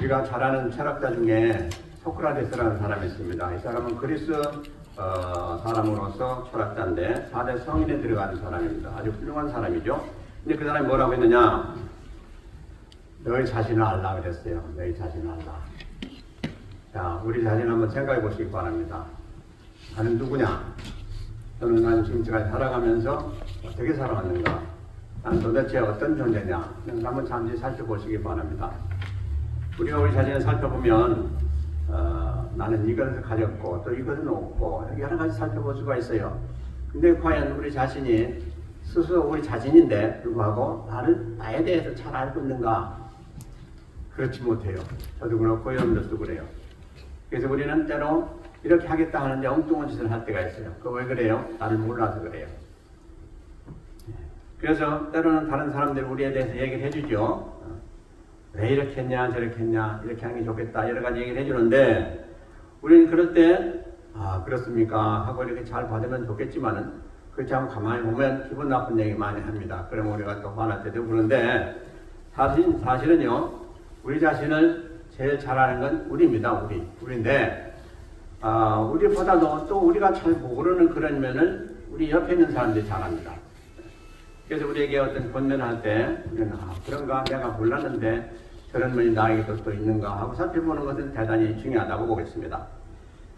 우리가 잘 아는 철학자 중에 소크라테스라는 사람이 있습니다. 이 사람은 그리스 사람으로서 철학자인데 4대 성인에 들어가는 사람입니다. 아주 훌륭한 사람이죠. 근데 그 사람이 뭐라고 했느냐? 너희 자신을 알라 그랬어요. 너희 자신을 알라. 자, 우리 자신 한번 생각해 보시기 바랍니다. 나는 누구냐? 또는 나는 지금까지 살아가면서 어떻게 살아왔는가? 나는 도대체 어떤 존재냐? 한번 잠시 살펴보시기 바랍니다. 우리가 우리 자신을 살펴보면 나는 이것을 가졌고 또 이것은 없고 여러 가지 살펴볼 수가 있어요. 근데 과연 우리 자신이 스스로 우리 자신인데 불구하고 나에 대해서 잘 알고 있는가? 그렇지 못해요. 저도 그렇고 여러분들도 그래요. 그래서 우리는 때로 이렇게 하겠다 하는데 엉뚱한 짓을 할 때가 있어요. 그거 왜 그래요? 나를 몰라서 그래요. 그래서 때로는 다른 사람들이 우리에 대해서 얘기를 해주죠. 왜 이렇게 했냐 저렇게 했냐 이렇게 하는 게 좋겠다 여러 가지 얘기를 해주는데 우리는 그럴 때 그렇습니까 하고 이렇게 잘 받으면 좋겠지만은 그렇지 않고 가만히 보면 기분 나쁜 얘기 많이 합니다. 그러면 우리가 또 화날 때도 그런데 사실은요 우리 자신을 제일 잘 아는 건 우리입니다. 우리인데 우리보다도 또 우리가 잘 모르는 그런 면을 우리 옆에 있는 사람들이 잘 압니다. 그래서 우리에게 어떤 권면을 할 때 우리는 그런가 내가 몰랐는데 저런 면이 나에게도 또 있는가 하고 살펴보는 것은 대단히 중요하다고 보겠습니다.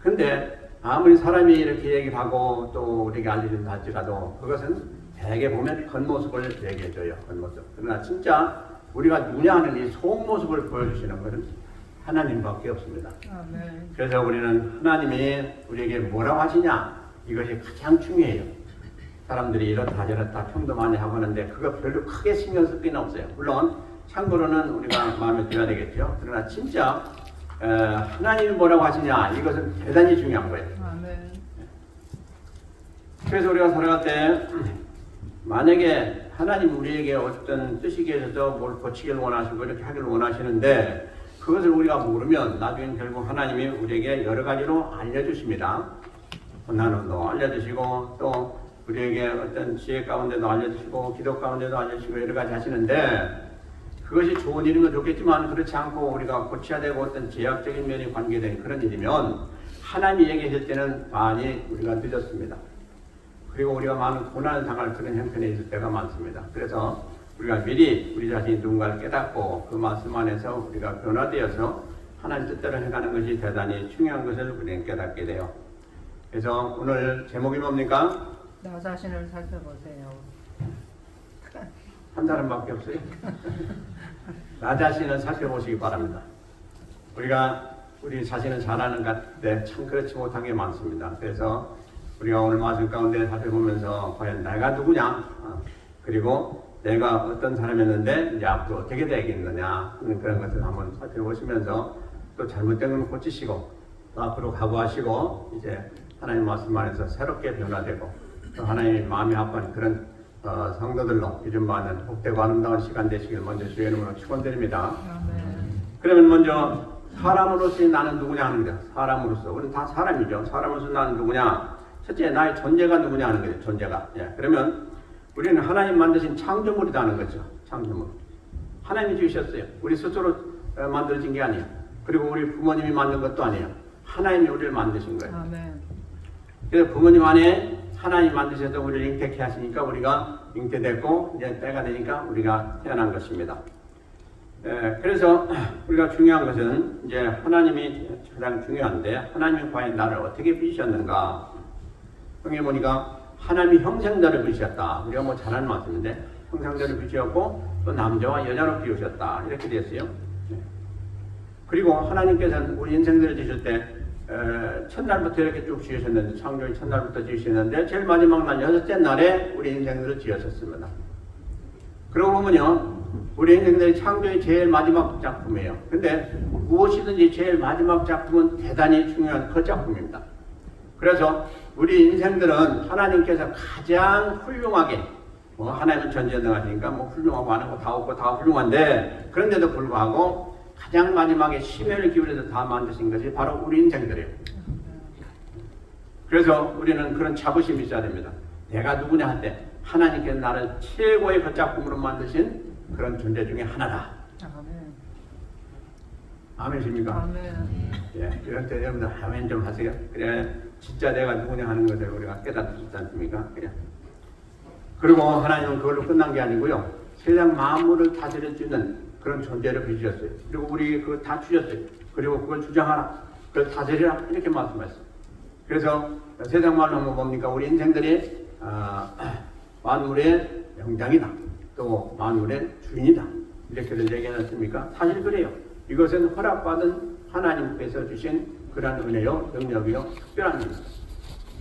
근데 아무리 사람이 이렇게 얘기를 하고 또 우리에게 알려준다 할지라도 그것은 대개 보면 겉모습을 얘기해줘요. 겉모습. 그러나 진짜 우리가 누구냐 하는 이 속모습을 보여주시는 것은 하나님밖에 없습니다. 아멘. 그래서 우리는 하나님이 우리에게 뭐라고 하시냐 이것이 가장 중요해요. 사람들이 이렇다 저렇다 평도 많이 하고 하는데 그거 별로 크게 신경 쓸 필요는 없어요. 물론 참고로는 우리가 마음에 들어야 되겠죠. 그러나 진짜 하나님이 뭐라고 하시냐 이것은 대단히 중요한 거예요. 아멘. 그래서 우리가 살아갈 때 만약에 하나님 우리에게 어떤 뜻이 계셔서 뭘 고치길 원하시고 이렇게 하길 원하시는데 그것을 우리가 모르면 나중에 결국 하나님이 우리에게 여러 가지로 알려주십니다. 고난으로 알려주시고 또 우리에게 어떤 지혜 가운데도 알려주시고 기도 가운데도 알려주시고 여러 가지 하시는데 그것이 좋은 일이면 좋겠지만 그렇지 않고 우리가 고쳐야 되고 어떤 제약적인 면이 관계된 그런 일이면 하나님이 얘기하실 때는 많이 우리가 늦었습니다. 그리고 우리가 많은 고난을 당할 그런 형편에 있을 때가 많습니다. 그래서 우리가 미리 우리 자신이 누군가를 깨닫고 그 말씀 안에서 우리가 변화되어서 하나님 뜻대로 해가는 것이 대단히 중요한 것을 우리는 깨닫게 돼요. 그래서 오늘 제목이 뭡니까? 나 자신을 살펴보세요. 한 사람밖에 없어요. 나 자신을 살펴보시기 바랍니다. 우리가 우리 자신을 잘 아는 것 같은데 참 그렇지 못한 게 많습니다. 그래서 우리가 오늘 말씀 가운데 살펴보면서 과연 내가 누구냐 그리고 내가 어떤 사람이었는데 이제 앞으로 어떻게 되겠느냐 그런 것을 한번 살펴보시면서 또 잘못된 건 고치시고 또 앞으로 각오하시고 이제 하나님 말씀 안에서 새롭게 변화되고 또 하나님의 마음이 아픈 그런 성도들로 이름받는 복되고 아름다운 시간 되시길 먼저 주의 이름으로 축원드립니다. 그러면 먼저 사람으로서 나는 누구냐 하는 거예요. 사람으로서 우리는 다 사람이죠. 사람으로서 나는 누구냐. 첫째 나의 존재가 누구냐 하는 거예요. 존재가. 그러면 우리는 하나님 만드신 창조물이다 하는 거죠. 창조물. 하나님이 주셨어요. 우리 스스로 만들어진 게 아니에요. 그리고 우리 부모님이 만든 것도 아니에요. 하나님이 우리를 만드신 거예요. 아멘. 그래서 부모님 안에 하나님 만드셔서 우리를 잉태케 하시니까 우리가 잉태됐고 이제 때가 되니까 우리가 태어난 것입니다. 그래서 우리가 중요한 것은 이제 하나님이 가장 중요한데 하나님이 과연 나를 어떻게 빚으셨는가? 성경에 보니까 하나님이 형상대로 빚으셨다. 우리가 뭐 잘 아는 말씀인데 형상대로 빚으셨고 또 남자와 여자로 비우셨다. 이렇게 됐어요. 그리고 하나님께서는 우리 인생들을 지실 때 첫날부터 이렇게 쭉 지으셨는데 창조의 첫날부터 지으셨는데 제일 마지막 날 여섯째 날에 우리 인생들을 지으셨습니다. 그러고 보면요 우리 인생들이 창조의 제일 마지막 작품이에요. 근데 무엇이든지 제일 마지막 작품은 대단히 중요한 그 작품입니다. 그래서 우리 인생들은 하나님께서 가장 훌륭하게 하나님은 전지전능하시니까 훌륭하고 안 하고 다 없고 다 훌륭한데 그런데도 불구하고 가장 마지막에 심혈을 기울여서 다 만드신 것이 바로 우리 인생들이에요. 그래서 우리는 그런 자부심이 있어야 됩니다. 내가 누구냐 할 때 하나님께서 나를 최고의 그 작품으로 만드신 그런 존재 중에 하나다. 아멘입니까? 아멘. 예, 이럴 때 여러분들 아멘 좀 하세요. 그래, 진짜 내가 누구냐 하는 것을 우리가 깨닫을 수 있지 않습니까? 그래. 그리고 하나님은 그걸로 끝난 게 아니고요. 세상 만물을 다스릴 수 있는 그런 존재를 빚으셨어요. 그리고 우리 그거 다 주셨어요. 그리고 그걸 주장하라. 그걸 다스리라. 이렇게 말씀하셨어요. 그래서 세상 말로 하면 뭡니까? 우리 인생들이 만물의 영장이다. 또 만물의 주인이다. 이렇게들 얘기하셨습니까? 사실 그래요. 이것은 허락받은 하나님께서 주신 그러한 은혜요, 능력이요, 특별한 일입니다.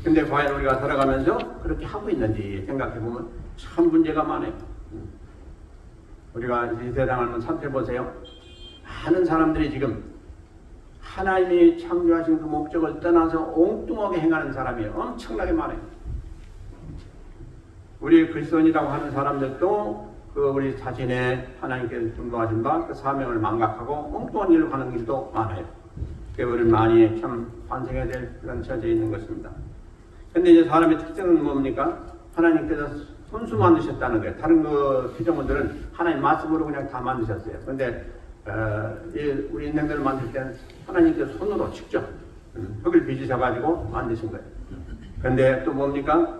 근데 과연 우리가 살아가면서 그렇게 하고 있는지 생각해보면 참 문제가 많아요. 우리가 이 세상을 한번 살펴보세요. 많은 사람들이 지금 하나님이 창조하신 그 목적을 떠나서 엉뚱하게 행하는 사람이 엄청나게 많아요. 우리 그리스도인이라고 하는 사람들도 그 우리 자신의 하나님께서 분부하신 바 그 사명을 망각하고 엉뚱한 일로 가는 길도 많아요. 우리는 많이 참 반성해야 될 그런 처지에 있는 것입니다. 근데 이제 사람의 특징은 뭡니까? 하나님께서 손수 만드셨다는 거예요. 다른 그 피조물들은 하나님 말씀으로 그냥 다 만드셨어요. 근데 우리 인생들을 만들 때는 하나님께서 손으로 직접 흙을 빚으셔가지고 만드신 거예요. 근데 또 뭡니까?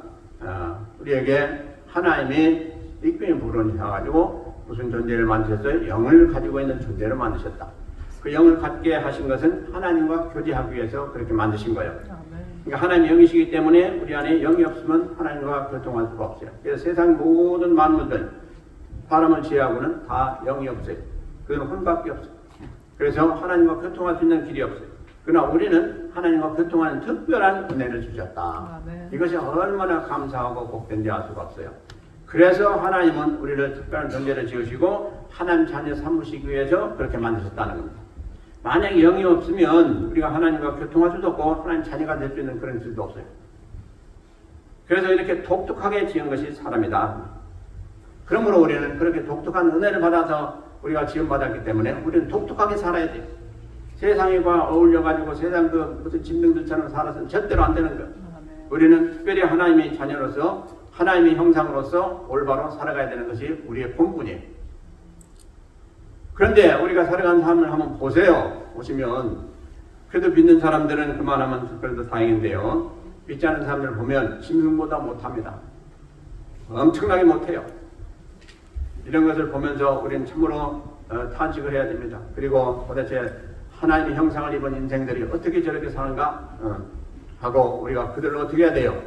우리에게 하나님이 이끌림 불원이셔가지고 무슨 존재를 만드셨어요? 영을 가지고 있는 존재를 만드셨다. 그 영을 갖게 하신 것은 하나님과 교제하기 위해서 그렇게 만드신 거예요. 그러니까 하나님이 영이시기 때문에 우리 안에 영이 없으면 하나님과 교통할 수가 없어요. 그래서 세상 모든 만물들, 사람을 제외하고는 다 영이 없어요. 그건 혼밖에 없어요. 그래서 하나님과 교통할 수 있는 길이 없어요. 그러나 우리는 하나님과 교통하는 특별한 은혜를 주셨다. 이것이 얼마나 감사하고 복된지 알 수가 없어요. 그래서 하나님은 우리를 특별한 존재를 지으시고 하나님 자녀 삼으시기 위해서 그렇게 만드셨다는 겁니다. 만약에 영이 없으면 우리가 하나님과 교통할 수도 없고 하나님 자녀가 될 수 있는 그런 수도 없어요. 그래서 이렇게 독특하게 지은 것이 사람이다. 그러므로 우리는 그렇게 독특한 은혜를 받아서 우리가 지음받았기 때문에 우리는 독특하게 살아야 돼요. 세상과 어울려가지고 세상 그 무슨 짐승들처럼 살아서는 절대로 안 되는 거예요. 우리는 특별히 하나님의 자녀로서 하나님의 형상으로서 올바로 살아가야 되는 것이 우리의 본분이에요. 그런데 우리가 살아가는 삶을 한번 보세요. 보시면 그래도 믿는 사람들은 그만하면 그래도 다행인데요. 믿지 않는 사람들을 보면 짐승보다 못합니다. 엄청나게 못해요. 이런 것을 보면서 우리는 참으로 탄식을 해야 됩니다. 그리고 도대체 하나님의 형상을 입은 인생들이 어떻게 저렇게 사는가 하고 우리가 그들을 어떻게 해야 돼요?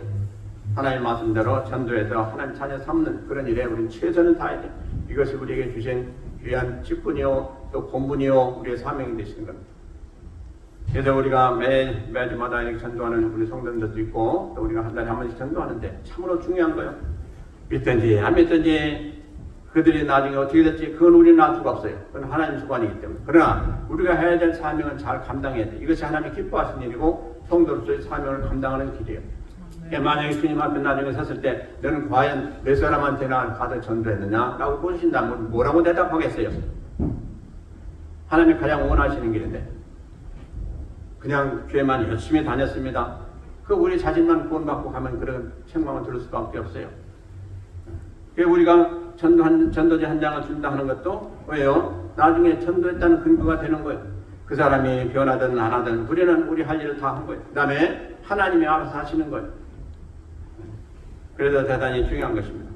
하나님 말씀대로 전도해서 하나님 자녀 삼는 그런 일에 우리는 최선을 다해야 돼요. 이것이 우리에게 주신 귀한 직분이요 또 본분이요 우리의 사명이 되시는 겁니다. 그래서 우리가 매주마다 이렇게 전도하는 우리 성도들도 있고 또 우리가 한 달에 한 번씩 전도하는데 참으로 중요한 거예요. 믿든지 안 믿든지 그들이 나중에 어떻게 될지 그건 우리는 알 수가 없어요. 그건 하나님 주관이기 때문에. 그러나 우리가 해야 될 사명은 잘 감당해야 돼. 이것이 하나님이 기뻐하시는 일이고 성도로서의 사명을 감당하는 길이에요. 만약에 주님 앞에 나중에 섰을 때 너는 과연 몇 사람한테나 가서 전도했느냐? 라고 보신다면 뭐라고 대답하겠어요? 하나님이 가장 원하시는 길인데 그냥 교회만 열심히 다녔습니다. 그 우리 자신만 구원받고 가면 그런 책망을 들을 수밖에 없어요. 우리가 전도지 한 장을 준다 하는 것도 왜요? 나중에 전도했다는 근거가 되는 거예요. 그 사람이 변하든 안 하든 우리는 우리 할 일을 다 한 거예요. 그 다음에 하나님이 알아서 하시는 거예요. 그래서 대단히 중요한 것입니다.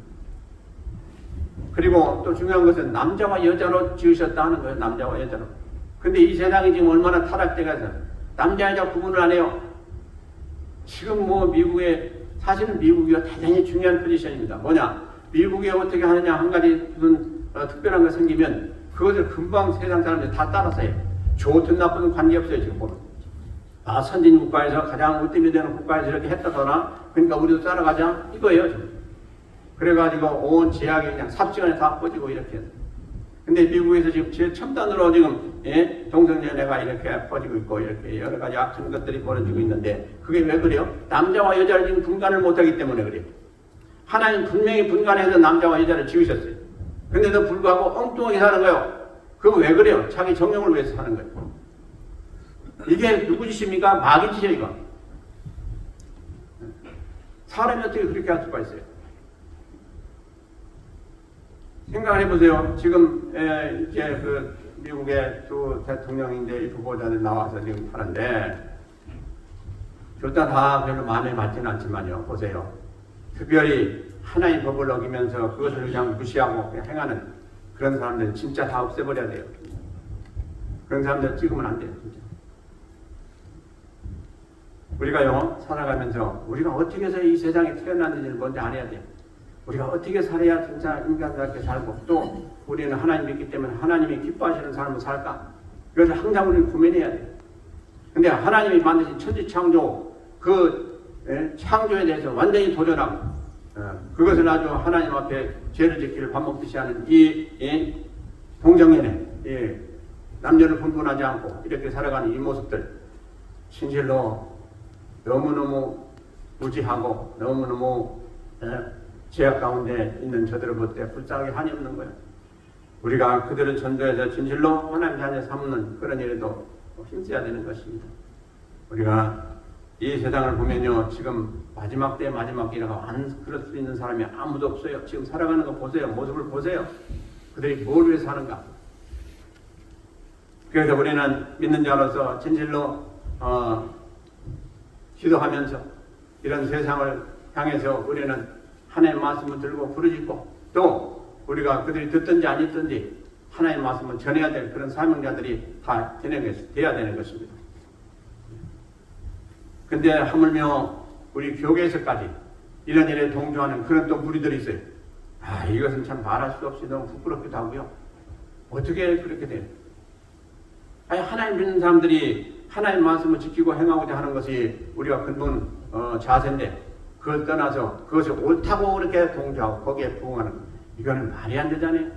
그리고 또 중요한 것은 남자와 여자로 지으셨다 하는 거예요. 남자와 여자로. 근데 이 세상이 지금 얼마나 타락돼가서 남자 여자 구분을 안 해요. 지금 뭐 사실은 미국이 대단히 중요한 포지션입니다. 뭐냐? 미국이 어떻게 하느냐 한 가지 무슨 특별한 거 생기면 그것을 금방 세상 사람들이 다 따라서 해요. 좋든 나쁘든 관계없어요. 지금 보면. 선진 국가에서 가장 으뜸이 되는 국가에서 이렇게 했다거나 그러니까 우리도 따라가자 이거예요. 지금. 그래가지고 온 제약이 그냥 삽시간에 다 퍼지고 이렇게 해서. 근데 미국에서 지금 제일 첨단으로 지금 동성연애가 이렇게 퍼지고 있고 이렇게 여러 가지 악한 것들이 벌어지고 있는데 그게 왜 그래요? 남자와 여자를 지금 분간을 못하기 때문에 그래요. 하나님 분명히 분간해서 남자와 여자를 지으셨어요. 근데도 불구하고 엉뚱하게 사는 거예요. 그거 왜 그래요? 자기 정령을 위해서 사는 거예요. 이게 누구 짓입니까? 마귀 짓이에요, 이거. 사람이 어떻게 그렇게 할 수가 있어요? 생각을 해보세요. 지금 이제 미국의 두 대통령인데 이 후보자들 나와서 지금 하는데 둘 다 별로 마음에 맞지는 않지만요. 보세요. 특별히 하나의 법을 어기면서 그것을 그냥 무시하고 그냥 행하는 그런 사람들은 진짜 다 없애버려야 돼요. 그런 사람들 찍으면 안 돼요. 진짜. 우리가요 살아가면서 우리가 어떻게 해서 이 세상에 태어났는지를 먼저 알아야 돼요. 우리가 어떻게 살아야 진짜 인간답게 살고 또 우리는 하나님 믿기 때문에 하나님이 기뻐하시는 삶을 살까? 이것을 항상 우리는 구면해야 돼요. 근데 하나님이 만드신 천지창조 그 창조에 대해서 완전히 도전하고 그것을 아주 하나님 앞에 죄를 짓기를 밥 먹듯이 하는 이 동정연애 남녀를 분분하지 않고 이렇게 살아가는 이 모습들 진실로 너무너무 무지하고 너무너무 죄악 가운데 있는 저들을 볼 때 불쌍하게 한이 없는 거예요. 우리가 그들을 전도해서 진실로 하나님 자녀 삼는 그런 일에도 힘써야 되는 것입니다. 우리가 이 세상을 보면요 지금 마지막 때 마지막이라고 안 그럴 수 있는 사람이 아무도 없어요. 지금 살아가는 거 보세요. 모습을 보세요. 그들이 뭘 위해서 사는가. 그래서 우리는 믿는 자로서 진실로 기도하면서 이런 세상을 향해서 우리는 하나님의 말씀을 들고 부르짖고 또 우리가 그들이 듣든지 안 듣든지 하나님의 말씀을 전해야 될 그런 사명자들이 다 되어야 되는 것입니다. 근데 하물며 우리 교계에서까지 이런 일에 동조하는 그런 또 무리들이 있어요. 이것은 참 말할 수 없이 너무 부끄럽기도 하고요. 어떻게 그렇게 돼요? 하나님 믿는 사람들이 하나님 말씀을 지키고 행하고자 하는 것이 우리가 근본 자세인데 그걸 떠나서 그것이 옳다고 그렇게 동조하고 거기에 부응하는 이거는 말이 안 되잖아요.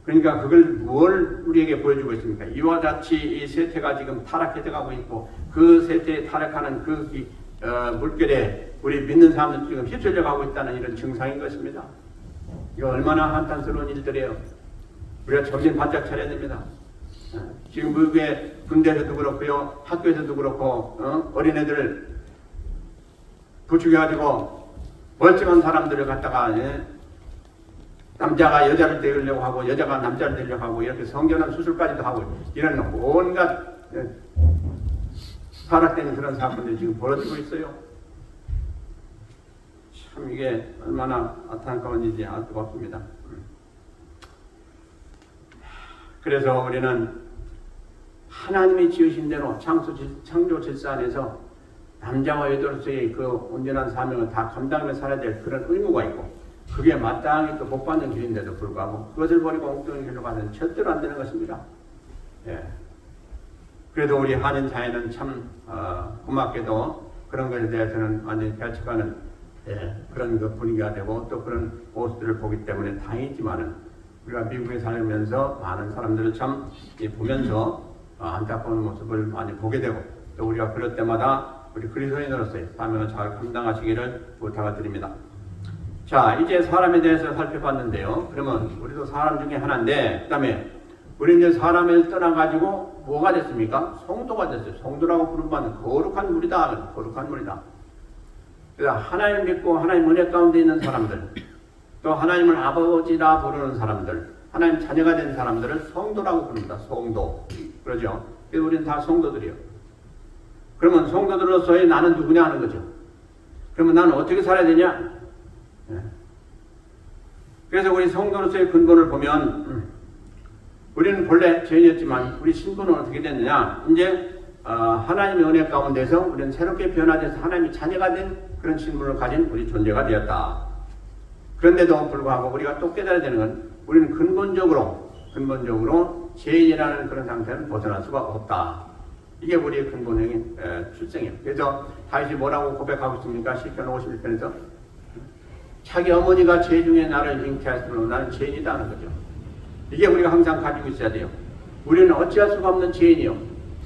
그러니까 그걸 뭘 우리에게 보여주고 있습니까? 이와 같이 이 세태가 지금 타락해 들어가고 있고 그 세태에 타락하는 그 물결에 우리 믿는 사람들 지금 휩쓸려 가고 있다는 이런 증상인 것입니다. 이거 얼마나 한탄스러운 일들이에요. 우리가 정신 바짝 차려야 됩니다. 지금 미국의 군대에서도 그렇고요, 학교에서도 그렇고 어린애들을 부추겨가지고 멀쩡한 사람들을 갖다가 남자가 여자를 데리려고 하고 여자가 남자를 데리려고 하고 이렇게 성전환 수술까지도 하고 이런 온갖 타락되는 그런 사건들이 지금 벌어지고 있어요. 참 이게 얼마나 안타까운 일인지 알 수가 없습니다. 그래서 우리는 하나님이 지으신 대로 창조 질서 안에서 남자와 여자로서의 그 온전한 사명을 다 감당하며 살아야 될 그런 의무가 있고 그게 마땅히 또 복받는 길인데도 불구하고 그것을 버리고 엉뚱한 길로 가는 절대로 안 되는 것입니다. 그래도 우리 한인 사회는 참 고맙게도 그런 것에 대해서는 완전히 배척하는 그런 그 분위기가 되고 또 그런 모습들을 보기 때문에 다행이지만은 우리가 미국에 살면서 많은 사람들을 참 보면서 안타까운 모습을 많이 보게 되고 또 우리가 그럴 때마다 우리 그리스도인으로서의 사명을 잘 감당하시기를 부탁을 드립니다. 자, 이제 사람에 대해서 살펴봤는데요. 그러면 우리도 사람 중에 하나인데, 그 다음에 우리 이제 사람을 떠나가지고 뭐가 됐습니까? 성도가 됐어요. 성도라고 부름받는 거룩한 무리다. 거룩한 무리다. 그래서 하나님 믿고 하나님 은혜 가운데 있는 사람들, 또 하나님을 아버지라 부르는 사람들, 하나님 자녀가 된 사람들을 성도라고 부릅니다. 성도. 그러죠? 그래서 우리는 다 성도들이요. 그러면 성도들로서의 나는 누구냐 하는 거죠. 그러면 나는 어떻게 살아야 되냐? 그래서 우리 성도로서의 근본을 보면 우리는 본래 죄인이었지만 우리 신분은 어떻게 됐느냐? 이제 하나님의 은혜 가운데서 우리는 새롭게 변화돼서 하나님의 자녀가 된 그런 신분을 가진 우리 존재가 되었다. 그런데도 불구하고 우리가 또 깨달아야 되는 건 우리는 근본적으로 죄인이라는 그런 상태는 벗어날 수가 없다. 이게 우리의 근본적인 출생이에요. 그래서 다윗이 뭐라고 고백하고 있습니까? 시편 51편에서 자기 어머니가 죄 중에 나를 잉태하였으므로 나는 죄인이다 하는 거죠. 이게 우리가 항상 가지고 있어야 돼요. 우리는 어찌할 수가 없는 죄인이요.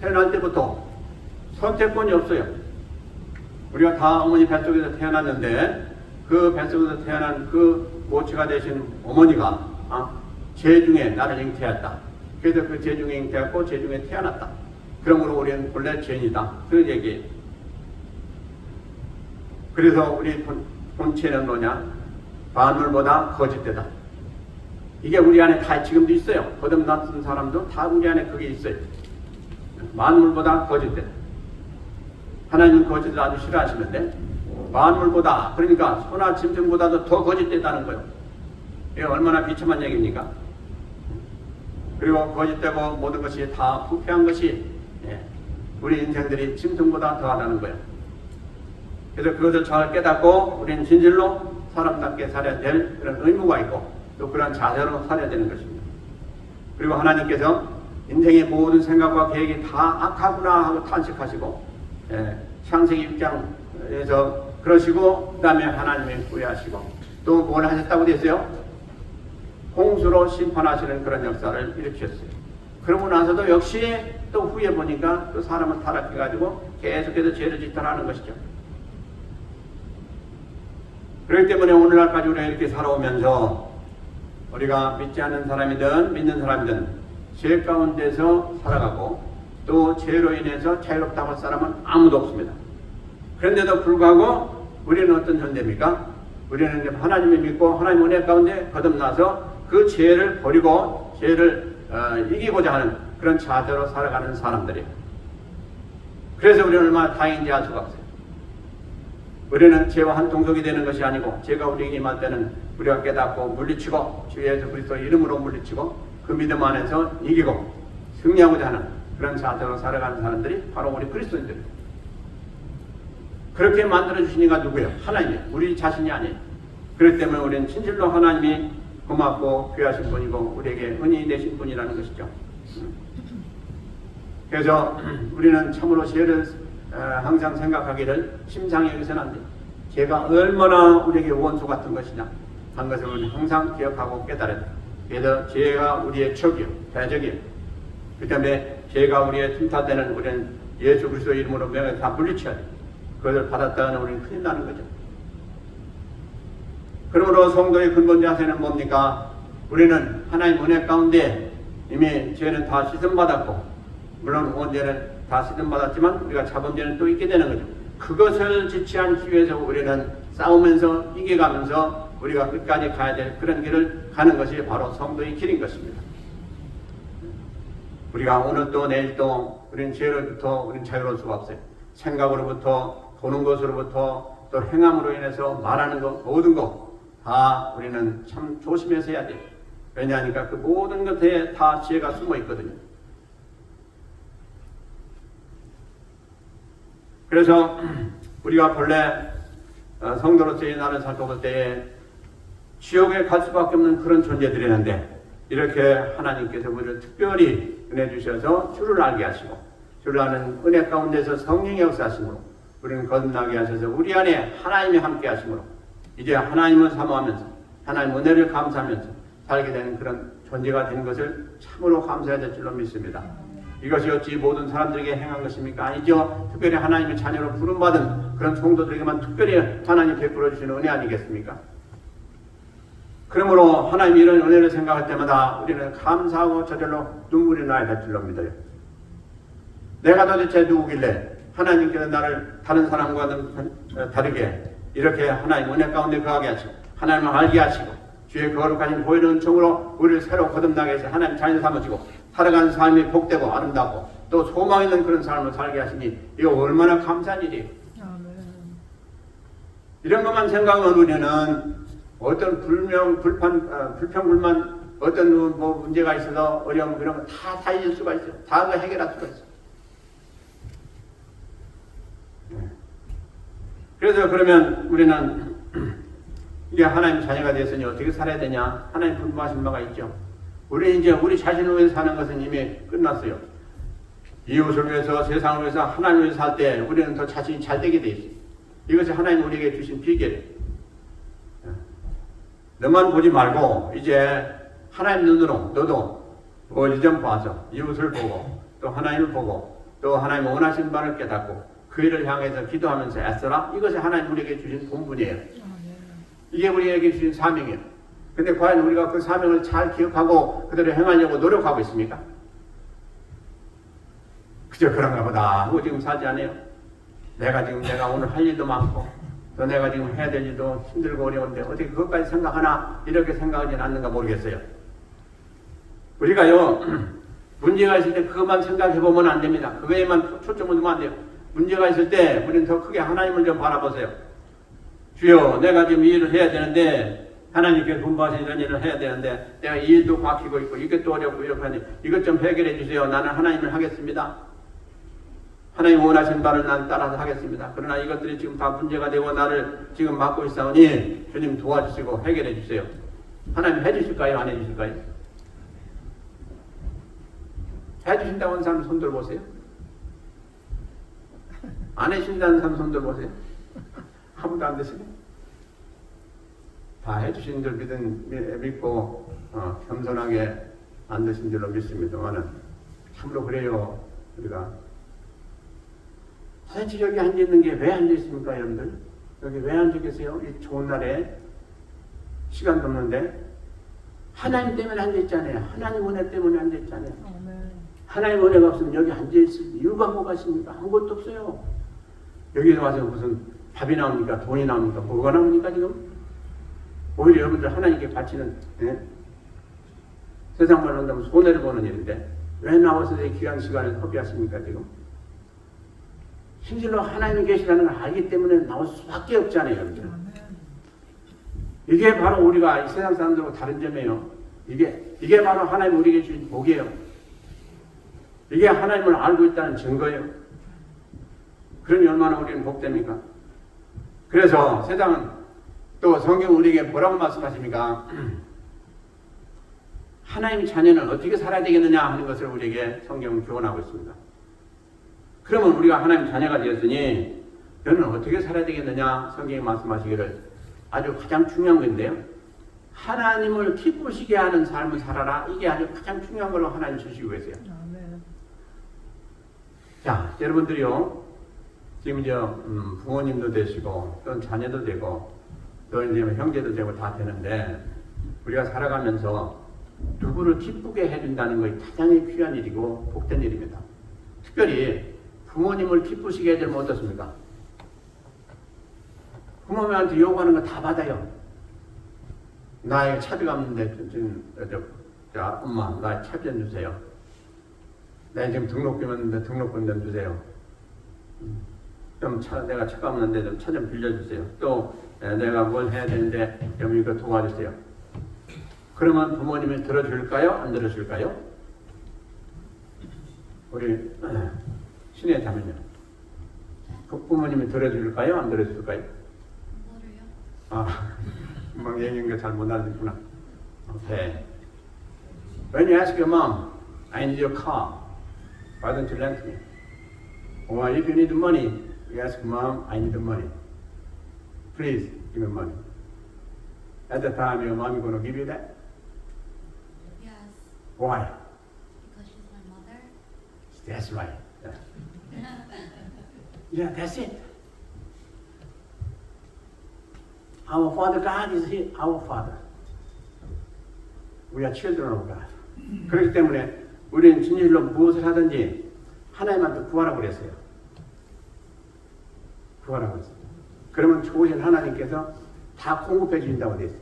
태어날 때부터 선택권이 없어요. 우리가 다 어머니 뱃속에서 태어났는데 그 뱃속에서 태어난 그 모치가 되신 어머니가 죄 중에 나를 잉태했다. 그래서 그 죄 중에 잉태했고 죄 중에 태어났다. 그러므로 우리는 본래 죄인이다. 그 얘기예요. 그래서 우리 본체는 뭐냐? 만물보다 거짓되다. 이게 우리 안에 다 지금도 있어요. 거듭났던 사람도 다 우리 안에 그게 있어요. 만물보다 거짓된. 하나님은 거짓을 아주 싫어하시는데 만물보다, 그러니까 소나 짐승보다도 더 거짓되다는 거예요. 이게 얼마나 비참한 얘기입니까? 그리고 거짓되고 모든 것이 다 부패한 것이 우리 인생들이 짐승보다 더하다는 거예요. 그래서 그것을 잘 깨닫고 우리는 진실로 사람답게 살아야 될 그런 의무가 있고 또 그런 자세로 살아야 되는 것입니다. 그리고 하나님께서 인생의 모든 생각과 계획이 다 악하구나 하고 탄식하시고 창세기 6장에서 그러시고 그 다음에 하나님이 후회하시고 또 뭘 하셨다고 됐어요? 홍수로 심판하시는 그런 역사를 일으켰어요. 그러고 나서도 역시 또 후에 보니까 또 사람은 타락해가지고 계속해서 죄를 짓더라는 것이죠. 그렇기 때문에 오늘날까지 우리가 이렇게 살아오면서 우리가 믿지 않는 사람이든 믿는 사람이든 죄 가운데서 살아가고 또 죄로 인해서 자유롭다고 할 사람은 아무도 없습니다. 그런데도 불구하고 우리는 어떤 존재입니까? 우리는 하나님을 믿고 하나님 은혜 가운데 거듭나서 그 죄를 버리고 죄를 이기고자 하는 그런 자세로 살아가는 사람들이에요. 그래서 우리는 얼마나 다행인지 알 수가 없어요. 우리는 죄와 한 동족이 되는 것이 아니고 죄가 우리에게 임할 때는 우리가 깨닫고 물리치고 주 예수 그리스도 이름으로 물리치고 그 믿음 안에서 이기고 승리하고자 하는 그런 자세로 살아가는 사람들이 바로 우리 그리스도인들입니다. 그렇게 만들어주신 이가 누구예요? 하나님이에요. 우리 자신이 아니에요. 그렇기 때문에 우리는 진실로 하나님이 고맙고 귀하신 분이고 우리에게 은인이 되신 분이라는 것이죠. 그래서 우리는 참으로 죄를 항상 생각하기를 심상히 여기서는 안 돼요. 죄가 얼마나 우리에게 원수 같은 것이냐 한 것을 우리는 항상 기억하고 깨달아야 돼요. 그래서 죄가 우리의 적이요, 대적이요. 그 때문에 죄가 우리의 틈타되는 우리는 예수 그리스도 이름으로 명예 다 물리쳐야 돼요. 그것을 받았다는 우리는 큰일 나는 거죠. 그러므로 성도의 근본 자세는 뭡니까? 우리는 하나님 은혜 가운데 이미 죄는 다 씻음받았고 물론 원죄는 다 씻음받았지만 우리가 자본죄는 또 있게 되는 거죠. 그것을 지치 않기 위해서 우리는 싸우면서 이겨가면서 우리가 끝까지 가야 될 그런 길을 가는 것이 바로 성도의 길인 것입니다. 우리가 오늘 또 내일 또 우리는 죄로부터 우리는 자유로울 수가 없어요. 생각으로부터 보는 것으로부터 또 행함으로 인해서 말하는 것 모든 것 다 우리는 참 조심해서 해야 돼요. 왜냐하니까 그 모든 것에 다 지혜가 숨어 있거든요. 그래서 우리가 본래 성도로서의 나를 살펴볼 때에 지옥에 갈 수밖에 없는 그런 존재들이었는데 이렇게 하나님께서 우리를 특별히 은혜 주셔서 주를 알게 하시고 주를 아는 은혜 가운데서 성령의 역사하심으로 우리는 거듭나게 하셔서 우리 안에 하나님이 함께 하심으로 이제 하나님을 사모하면서 하나님 은혜를 감사하면서 살게 되는 그런 존재가 되는 것을 참으로 감사해야 될 줄로 믿습니다. 이것이 어찌 모든 사람들에게 행한 것입니까? 아니죠. 특별히 하나님의 자녀로 부름받은 그런 성도들에게만 특별히 하나님 베풀어 주시는 은혜 아니겠습니까? 그러므로 하나님이 이런 은혜를 생각할 때마다 우리는 감사하고 저절로 눈물이 나야 될 줄로 믿어요. 내가 도대체 누구길래 하나님께서 나를 다른 사람과는 다르게 이렇게 하나님 은혜 가운데 거하게 하시고 하나님을 알게 하시고 주의 거룩하신 보혈의 은총으로 우리를 새로 거듭나게 해서 하나님 자녀 삼으시고 살아가는 삶이 복되고 아름답고 또 소망 있는 그런 삶을 살게 하시니 이거 얼마나 감사한 일이에요. 이런 것만 생각하면 우리는 어떤 불평불만 어떤 뭐 문제가 있어서 어려움 그런 거 다 잊을 수가 있어요. 다 해결할 수가 있어요. 그래서 그러면 우리는 이게 하나님 자녀가 됐으니 어떻게 살아야 되냐? 하나님 분부하신 바가 있죠. 우리 이제 우리 자신을 위해서 사는 것은 이미 끝났어요. 이웃을 위해서 세상을 위해서 하나님을 위해서 살 때 우리는 더 자신이 잘 되게 돼 있어요. 이것이 하나님 우리에게 주신 비결이에요. 너만 보지 말고 이제 하나님 눈으로 너도 멀리 좀 봐서 이웃을 보고 또 하나님을 보고 또 하나님 원하신 바를 깨닫고 그 일을 향해서 기도하면서 애써라. 이것이 하나님 우리에게 주신 본분이에요. 이게 우리에게 주신 사명이에요. 근데 과연 우리가 그 사명을 잘 기억하고 그대로 행하려고 노력하고 있습니까? 그저 그런가 보다 하고 지금 살지 않아요? 내가 오늘 할 일도 많고 또 내가 지금 해야 될 일도 힘들고 어려운데 어떻게 그것까지 생각하나 이렇게 생각하지는 않는가 모르겠어요. 우리가요 문제가 있을 때 그것만 생각해 보면 안 됩니다. 그거에만 초점을 두면 안 돼요. 문제가 있을 때 우리는 더 크게 하나님을 좀 바라보세요. 주여, 내가 지금 이 일을 해야 되는데 하나님께 분부하신 이런 일을 해야 되는데 내가 이 일도 막히고 있고 이것도 어렵고 이렇게 하니 이것 좀 해결해 주세요. 나는 하나님을 하겠습니다. 하나님 원하신 바를 난 따라서 하겠습니다. 그러나 이것들이 지금 다 문제가 되고 나를 지금 막고 있사오니 주님 도와주시고 해결해 주세요. 하나님 해주실까요? 안 해주실까요? 해주신다고 하는 사람 손 들어보세요. 안 해주신다는 사람 손 들어보세요. 아무도 안 되시네. 다 해주신 줄 믿고 겸손하게 안 되신 줄로 믿습니다만은 참으로 그래요. 우리가 도대체 여기 앉아있는 게 왜 앉아있습니까 여러분들? 여기 왜 앉아 계세요? 이 좋은 날에 시간도 없는데 하나님 때문에 앉아있잖아요. 하나님 은혜 때문에 앉아있잖아요. 하나님 은혜가 없으면 여기 앉아있을 이유가 뭐가 있습니까? 아무것도 없어요. 여기 와서 무슨 밥이 나옵니까? 돈이 나옵니까? 뭐가 나옵니까 지금? 오히려 여러분들 하나님께 바치는 세상 말로 한다면 손해를 보는 일인데 왜 나와서 이 귀한 시간을 허비하십니까 지금? 실질로 하나님이 계시다는 걸 알기 때문에 나올 수밖에 없잖아요. 여러분들. 이게 바로 우리가 이 세상 사람들하고 다른 점이에요. 이게 바로 하나님 우리에게 주신 복이에요. 이게 하나님을 알고 있다는 증거예요. 그러니 얼마나 우리는 복됩니까? 그래서 세상은 또 성경 우리에게 뭐라고 말씀하십니까? 하나님의 자녀는 어떻게 살아야 되겠느냐 하는 것을 우리에게 성경은 교훈하고 있습니다. 그러면 우리가 하나님 자녀가 되었으니 너는 어떻게 살아야 되겠느냐 성경이 말씀하시기를 아주 가장 중요한 건데요. 하나님을 기쁘시게 하는 삶을 살아라. 이게 아주 가장 중요한 걸로 하나님 주시고 계세요. 자, 여러분들이요. 지금 이제 부모님도 되시고 또 자녀도 되고 또 이제 형제도 되고 다 되는데 우리가 살아가면서 누구를 기쁘게 해준다는 것이 가장 귀한 일이고 복된 일입니다. 특별히 부모님을 기쁘시게 해주면 어떻습니까? 부모님한테 요구하는 거 다 받아요. 나에게 차비가 없는데 자, 엄마 나 차비 좀 주세요. 나 지금 등록금 없는데 등록금 좀 주세요. 내가 차가 없는데 좀 차 좀 빌려주세요. 또 내가 뭘 해야 되는데 좀 이거 도와주세요. 그러면 부모님이 들어줄까요? 안 들어줄까요? 우리 신의 자매요. 부모님이 들어줄까요? 안 들어줄까요? 뭐를요? 막 얘기한 거 잘 못 알아듣구나. Okay. When you ask your mom, I need your car, why don't you lend me? Or if you need money, you ask mom, I need the money. Please give me money. At the time, your mom is going to give you that? Yes, Why? because she's my mother. That's right. Yeah, that's it. Our Father God is our Father. We are children of God. 그렇기 때문에 우리는 진실로 무엇을 하든지 하나님한테 구하라고 그랬어요. 구하라고 그랬어요. 그러면 좋으신 하나님께서 다 공급해 주신다고 되어 있어요.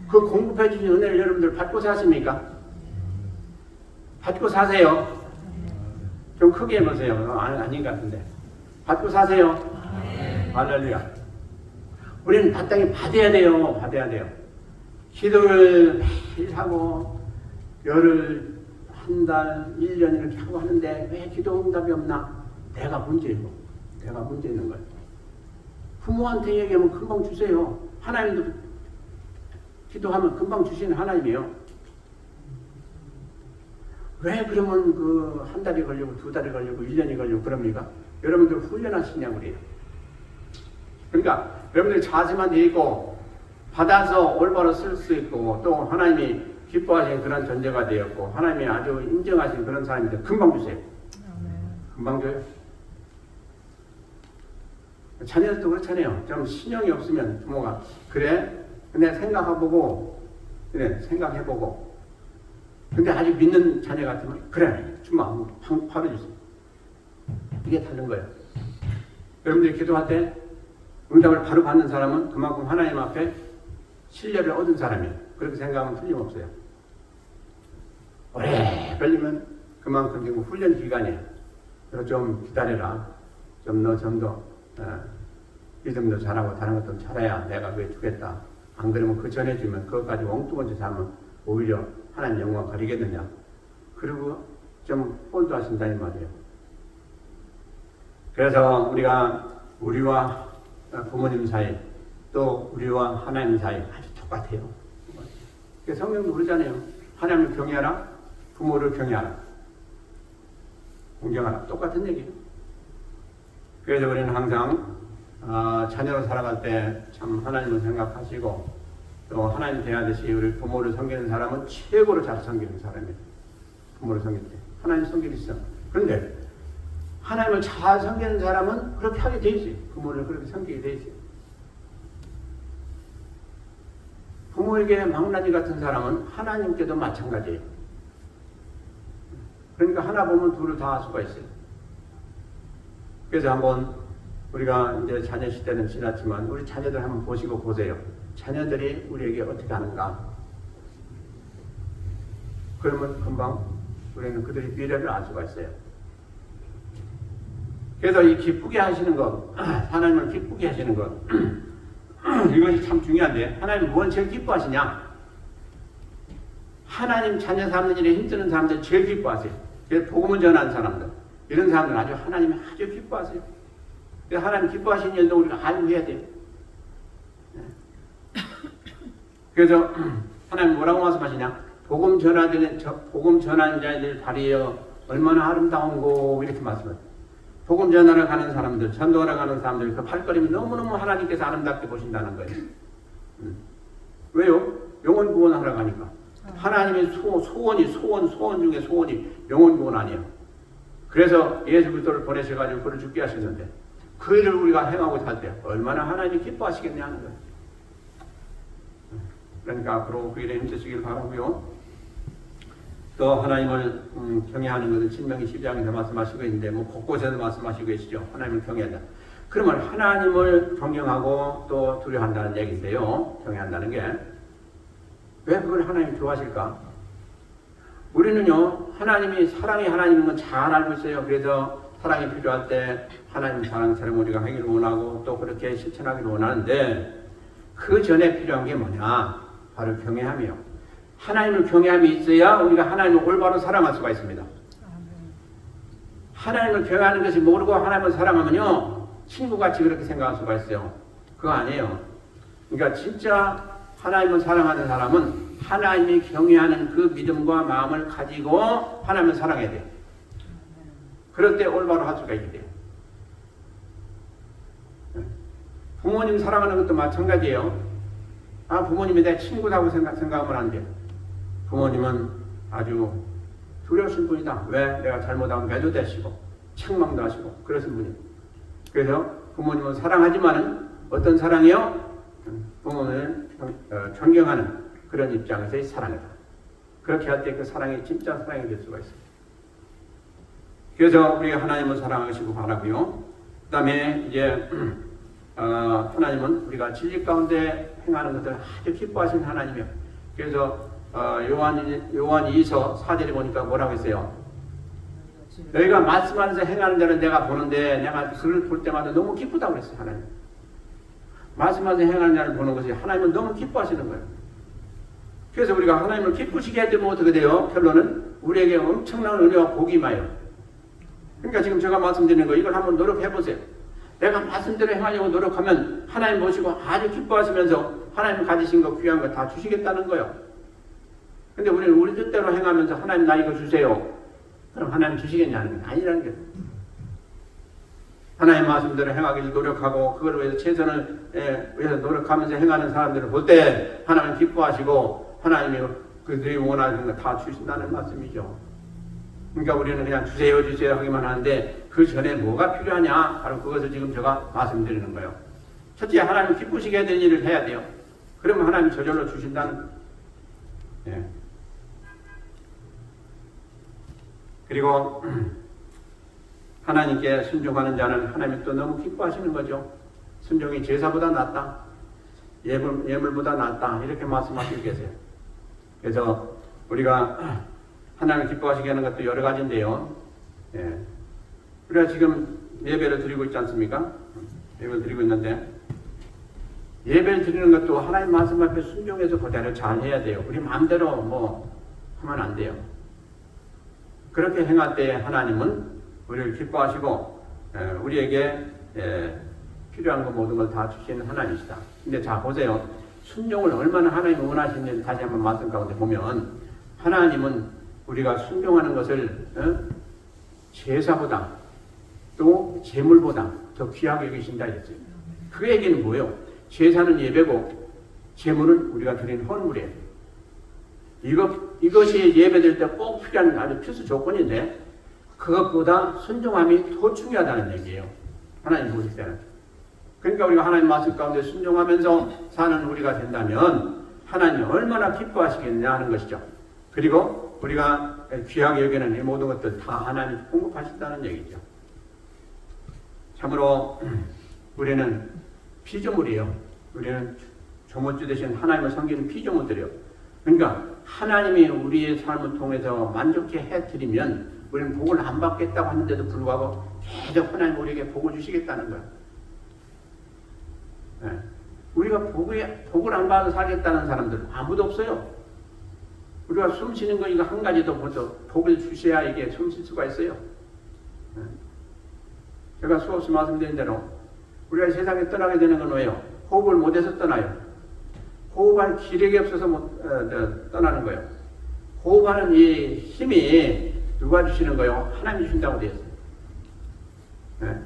그 공급해 주신 은혜를 여러분들 받고 사십니까? 받고 사세요. 좀 크게 해보세요. 아닌 것 같은데. 받고 사세요. 할렐루야. 우리는 마땅히 받아야 돼요. 받아야 돼요. 기도를 매일 하고 열흘, 한 달, 1년 이렇게 하고 하는데 왜 기도 응답이 없나? 내가 문제고 내가 문제 있는 거예요. 부모한테 얘기하면 금방 주세요. 하나님도 기도하면 금방 주시는 하나님이에요. 왜 그러면 그 한 달이 걸리고 두 달이 걸리고 1년이 걸리고 그럽니까? 여러분들 훈련하시냐고 그래요. 그러니까 여러분들 자세만 돼 있고 받아서 올바로 쓸 수 있고 또 하나님이 기뻐하시는 그런 존재가 되었고 하나님이 아주 인정하시는 그런 사람인데 금방 주세요. 금방 줘요. 자녀들도 그렇잖아요. 좀 신용이 없으면 부모가 그래? 근데 생각해보고 그래 생각해보고 근데 아직 믿는 자녀 같으면 그래 주마 바로 주세요. 이게 다른 거예요. 여러분들이 기도할 때 응답을 바로 받는 사람은 그만큼 하나님 앞에 신뢰를 얻은 사람이에요. 그렇게 생각하면 틀림없어요. 오래 걸리면 그만큼 지금 훈련 기간이에요. 그래서 좀 기다려라. 좀 너 좀 더 믿음도 잘하고 다른 것도 잘해야 내가 그게 주겠다. 안 그러면 그 전에 주면 그것까지 엉뚱한 짓 하면 오히려 하나님 영광 가리겠느냐. 그리고 좀 혼도 하신다 이 말이에요. 그래서 우리가 우리와 부모님 사이 또 우리와 하나님 사이 아주 똑같아요. 성경도 그러잖아요. 하나님을 경외하라, 부모를 경외하라, 공경하라. 똑같은 얘기예요. 그래서 우리는 항상 자녀로 살아갈 때 참 하나님을 생각하시고 또 하나님 대하듯이 우리 부모를 섬기는 사람은 최고로 잘 섬기는 사람이에요. 부모를 섬길 때 하나님 섬기기 있어. 그런데 하나님을 잘 섬기는 사람은 그렇게 하게 돼 있어요. 부모를 그렇게 섬기게 돼 있어요. 부모에게 망나니 같은 사람은 하나님께도 마찬가지예요. 그러니까 하나 보면 둘을 다 할 수가 있어요. 그래서 한번 우리가 이제 자녀 시대는 지났지만 우리 자녀들 한번 보시고 보세요. 자녀들이 우리에게 어떻게 하는가. 그러면 금방 우리는 그들의 미래를 알 수가 있어요. 그래서 이 기쁘게 하시는 것, 하나님을 기쁘게 하시는 것, 이것이 참 중요한데, 하나님 무엇을 제일 기뻐하시냐? 하나님 자녀 삼는 일에 힘쓰는 사람들 제일 기뻐하세요. 그래서 복음을 전하는 사람들, 이런 사람들 아주 하나님이 아주 기뻐하세요. 그래서 하나님 기뻐하시는 일도 우리가 알고 해야 돼요. 그래서 하나님 뭐라고 말씀하시냐? 복음 전하는 자들 다리여 얼마나 아름다운고 이렇게 말씀하세요. 복음 전하러 가는 사람들, 전도하러 가는 사람들 그 발걸음이 너무너무 하나님께서 아름답게 보신다는 거예요. 왜요? 영혼 구원하러 가니까. 하나님의 소원 중에 소원이 영혼 구원 아니에요. 그래서 예수 그리스도를 보내셔가지고 그를 죽게 하셨는데 그 일을 우리가 행하고 살 때 얼마나 하나님이 기뻐하시겠냐 하는 거예요. 그러니까 앞으로 그 일에 힘쓰시길 바라고요. 또 하나님을 경외하는 것은 신명기 12장에서 말씀하시고 있는데 뭐 곳곳에서 말씀하시고 계시죠. 하나님을 경외한다. 그러면 하나님을 존경하고 또 두려워한다는 얘기인데요. 경외한다는 게 왜 그걸 하나님이 좋아하실까? 우리는요 하나님이 사랑이 하나님인 건 잘 알고 있어요. 그래서 사랑이 필요할 때 하나님 사랑처럼 우리가 하기를 원하고 또 그렇게 실천하기를 원하는데 그 전에 필요한 게 뭐냐? 바로 경외함이요. 하나님을 경외함이 있어야 우리가 하나님을 올바로 사랑할 수가 있습니다. 하나님을 경외하는 것이 모르고 하나님을 사랑하면요 친구같이 그렇게 생각할 수가 있어요. 그거 아니에요. 그러니까 진짜 하나님을 사랑하는 사람은 하나님이 경외하는 그 믿음과 마음을 가지고 하나님을 사랑해야 돼요. 그럴 때 올바로 할 수가 있게 돼요. 부모님 사랑하는 것도 마찬가지예요. 부모님이 내 친구라고 생각하면 안 돼요. 부모님은 아주 두려우신 분이다. 왜? 내가 잘못하면 매도 되시고 책망도 하시고 그러신 분이에요. 그래서 부모님은 사랑하지만은 어떤 사랑이요? 부모님을 존경하는 그런 입장에서의 사랑이다. 그렇게 할 때 그 사랑이 진짜 사랑이 될 수가 있어요. 그래서 우리가 하나님을 사랑하시고 바라고요. 그 다음에 이제 하나님은 우리가 진리 가운데 행하는 것들을 아주 기뻐하시는 하나님이에요. 그래서 요한 2서 4절에 보니까 뭐라고 했어요? 너희가 말씀하면서 행하는 자는 내가 보는데 내가 그를 볼 때마다 너무 기쁘다고 그랬어요. 하나님. 말씀하면서 행하는 자를 보는 것이 하나님은 너무 기뻐하시는 거예요. 그래서 우리가 하나님을 기쁘시게 할 때면 어떻게 돼요? 결론은 우리에게 엄청난 은혜와 복이 임해요. 그러니까 지금 제가 말씀드리는 거 이걸 한번 노력해보세요. 내가 말씀대로 행하려고 노력하면 하나님 보시고 아주 기뻐하시면서 하나님 가지신 거 귀한 거 다 주시겠다는 거예요. 근데 우리는 우리 뜻대로 행하면서 하나님 나 이거 주세요. 그럼 하나님 주시겠냐는 게 아니라는 거예요. 하나님 말씀대로 행하기를 노력하고 그걸 위해서 최선을 위해서 노력하면서 행하는 사람들을 볼 때 하나님 기뻐하시고 하나님이 그들이 원하는 거 다 주신다는 말씀이죠. 그러니까 우리는 그냥 주세요 하기만 하는데 그 전에 뭐가 필요하냐? 바로 그것을 지금 제가 말씀드리는 거예요. 첫째 하나님 기쁘시게 될 일을 해야 돼요. 그러면 하나님 저절로 주신다는 거예요. 예. 그리고 하나님께 순종하는 자는 하나님이 또 너무 기뻐하시는 거죠. 순종이 제사보다 낫다. 예물보다 낫다. 이렇게 말씀하시고 계세요. 그래서 우리가 하나님을 기뻐하시게 하는 것도 여러 가지인데요. 예. 우리가 지금 예배를 드리고 있지 않습니까? 예배를 드리고 있는데 예배를 드리는 것도 하나님 말씀 앞에 순종해서 그대로 잘 해야 돼요. 우리 마음대로 뭐 하면 안 돼요. 그렇게 행할 때 하나님은 우리를 기뻐하시고 우리에게 필요한 것 모든 걸 다 주시는 하나님이시다. 근데 자 보세요. 순종을 얼마나 하나님이 원하시는지 다시 한번 말씀 가운데 보면 하나님은 우리가 순종하는 것을 제사보다 또 제물보다 더 귀하게 여기신다 했어요. 그 얘기는 뭐예요? 제사는 예배고 제물은 우리가 드리는 헌물이에요. 이것이 예배드릴 때 꼭 필요한 아주 필수 조건인데 그것보다 순종함이 더 중요하다는 얘기예요. 하나님 보실 때는. 그러니까 우리가 하나님 말씀 가운데 순종하면서 사는 우리가 된다면 하나님이 얼마나 기뻐하시겠냐 하는 것이죠. 그리고 우리가 귀하게 여기는 이 모든 것들 다 하나님이 공급하신다는 얘기죠. 참으로 우리는 피조물이에요. 우리는 조물주 대신 하나님을 섬기는 피조물들이에요. 그러니까 하나님이 우리의 삶을 통해서 만족해 해드리면 우리는 복을 안 받겠다고 하는데도 불구하고 계속 하나님 우리에게 복을 주시겠다는 거예요. 네. 우리가 복을 안 받아 살겠다는 사람들 아무도 없어요. 우리가 숨 쉬는 거 이거 한 가지도 먼저 복을 주셔야 이게 숨 쉴 수가 있어요. 네. 제가 수없이 말씀드린 대로 우리가 세상에 떠나게 되는 건 왜요? 호흡을 못해서 떠나요. 호흡할 기력이 없어서 떠나는 거예요. 호흡하는 이 힘이 누가 주시는 거예요? 하나님이 주신다고 되어 있어요. 네.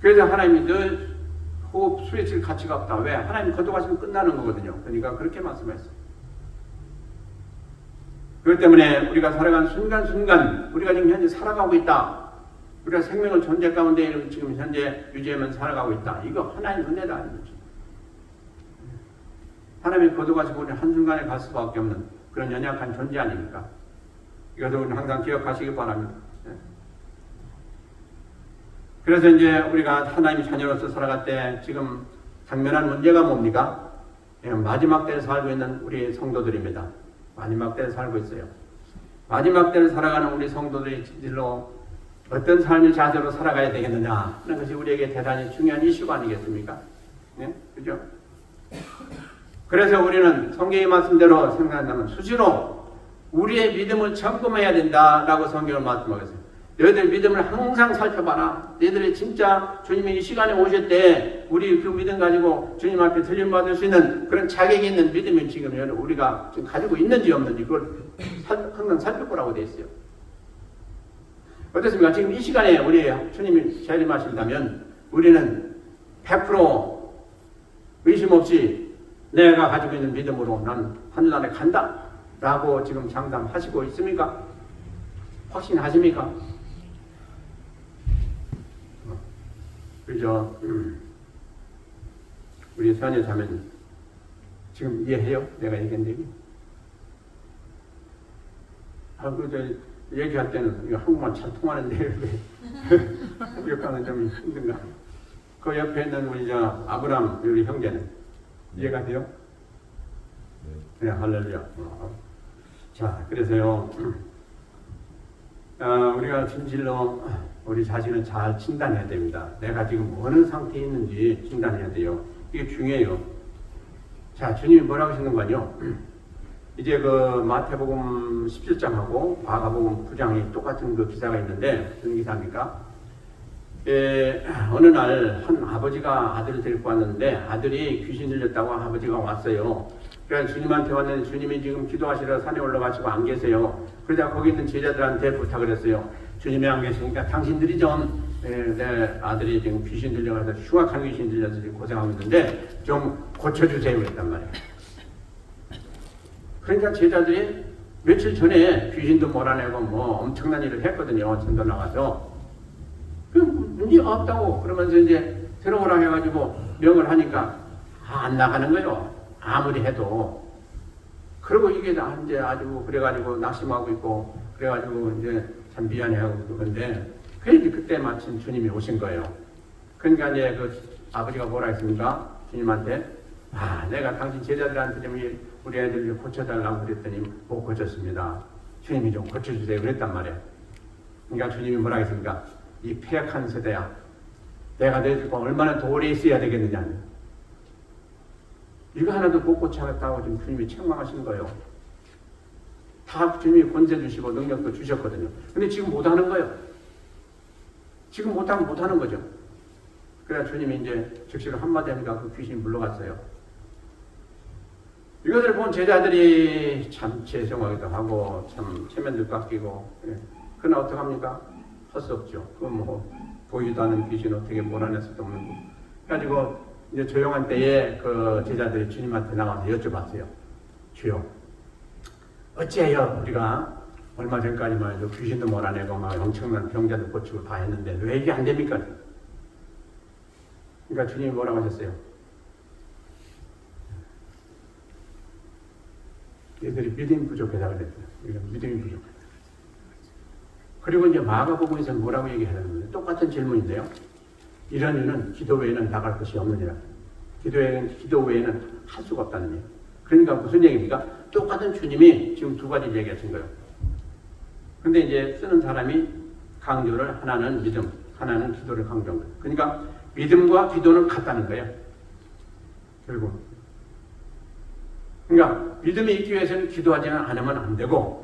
그래서 하나님이 늘 호흡 스위치를 가치가 없다. 왜? 하나님 거둬가시면 끝나는 거거든요. 그러니까 그렇게 말씀했어요. 그렇기 때문에 우리가 살아가는 순간순간 우리가 지금 현재 살아가고 있다. 우리가 생명을 존재 가운데 지금 현재 유지하면서 살아가고 있다. 이거 하나님 은혜다. 하나님이 거둬가시고 우리 한순간에 갈 수밖에 없는 그런 연약한 존재 아닙니까? 이것도 우리는 항상 기억하시기 바랍니다. 그래서 이제 우리가 하나님의 자녀로서 살아갈 때 지금 당면한 문제가 뭡니까? 마지막 때를 살고 있는 우리 성도들입니다. 마지막 때를 살고 있어요. 마지막 때를 살아가는 우리 성도들이 진실로 어떤 삶의 자세로 살아가야 되겠느냐 하는 것이 우리에게 대단히 중요한 이슈가 아니겠습니까? 네? 그죠? 그래서 우리는 성경의 말씀대로 생각한다면 수시로 우리의 믿음을 점검해야 된다라고 성경을 말씀하고 있어요. 너희들 믿음을 항상 살펴봐라. 너희들이 진짜 주님이 이 시간에 오실 때 우리 그 믿음 가지고 주님 앞에 들림받을 수 있는 그런 자격이 있는 믿음이 지금 우리가 지금 가지고 있는지 없는지 그걸 항상 살펴보라고 되어 있어요. 어떻습니까? 지금 이 시간에 우리 주님이 재림하신다면 우리는 100% 의심 없이 내가 가지고 있는 믿음으로 난 하늘나라에 간다 라고 지금 장담하시고 있습니까? 확신하십니까? 그죠? 우리 선녀 자매님 지금 이해해요? 내가 얘기했는데 얘기할 때는 이거 한국말 잘 통하는데 기억하는 좀 힘든가? 그 옆에 있는 우리 아브람 우리 형제는 이해가 돼요? 네, 할렐루야. 자, 그래서요. 우리가 진실로 우리 자신을 잘 진단해야 됩니다. 내가 지금 어느 상태에 있는지 진단해야 돼요. 이게 중요해요. 자, 주님이 뭐라고 하시는 거요? 이제 그 마태복음 17장하고 마가복음 9장이 똑같은 그 기사가 있는데 무슨 기사입니까? 어느 날 한 아버지가 아들을 데리고 왔는데 아들이 귀신 들렸다고 아버지가 왔어요. 그래서 주님한테 왔는데 주님이 지금 기도하시러 산에 올라가시고 안 계세요. 그러자 거기 있는 제자들한테 부탁을 했어요. 주님이 안 계시니까 당신들이 좀 내 아들이 지금 귀신 들려서 흉악한 귀신 들려서 지금 고생하고 있는데 좀 고쳐주세요 그랬단 말이에요. 그러니까 제자들이 며칠 전에 귀신도 몰아내고 뭐 엄청난 일을 했거든요. 전도 나가서. 문제 없다고 그러면서 이제 들어오라 해가지고 명을 하니까 안 나가는 거예요. 아무리 해도. 그리고 이게 이제 아주 그래가지고 낙심하고 있고 그래가지고 이제 참 미안해하고 그러는데 그때 마침 주님이 오신 거예요. 그러니까 이제 그 아버지가 뭐라 했습니까? 주님한테 내가 당신 제자들한테 좀 우리 애들 좀 고쳐달라고 그랬더니 못 고쳤습니다. 주님이 좀 고쳐주세요 그랬단 말이에요. 그러니까 주님이 뭐라 했습니까? 이 폐역한 세대야. 내가 너희들 거 얼마나 더 오래 있어야 되겠느냐. 이거 하나도 못 고쳐갔다고 지금 주님이 책망하시는 거예요. 다 주님이 권세 주시고 능력도 주셨거든요. 근데 지금 못하는 거예요. 지금 못하면 못하는 거죠. 그래야 주님이 이제 즉시로 한마디 하니까 그 귀신이 물러갔어요. 이것을 본 제자들이 참 죄송하기도 하고 참 체면도 깎이고 그러나 어떡합니까? 할 수 없죠. 그 뭐 보이지도 않은 귀신 어떻게 몰아낼 수도 없는 거. 그래가지고 이제 조용한 때에 그 제자들이 주님한테 나가서 여쭤봤어요. 주여, 어찌해요 우리가 얼마 전까지만 해도 귀신도 몰아내고 막 엄청난 병자도 고치고 다 했는데 왜 이게 안 됩니까? 그러니까 주님이 뭐라고 하셨어요? 얘들이 믿음이 부족해서 그랬어요. 믿음이 부족하다. 그리고 이제 마가복음에서 뭐라고 얘기하는데 똑같은 질문인데요. 이런 이유는 기도 외에는 나갈 것이 없느니라. 기도 외에는 할 수가 없다는 얘기예요. 그러니까 무슨 얘기입니까? 똑같은 주님이 지금 두 가지 얘기하신 거예요. 근데 이제 쓰는 사람이 강조를 하나는 믿음, 하나는 기도를 강조한 거예요. 그러니까 믿음과 기도는 같다는 거예요. 결국. 그러니까 믿음이 있기 위해서는 기도하지 않으면 안 되고,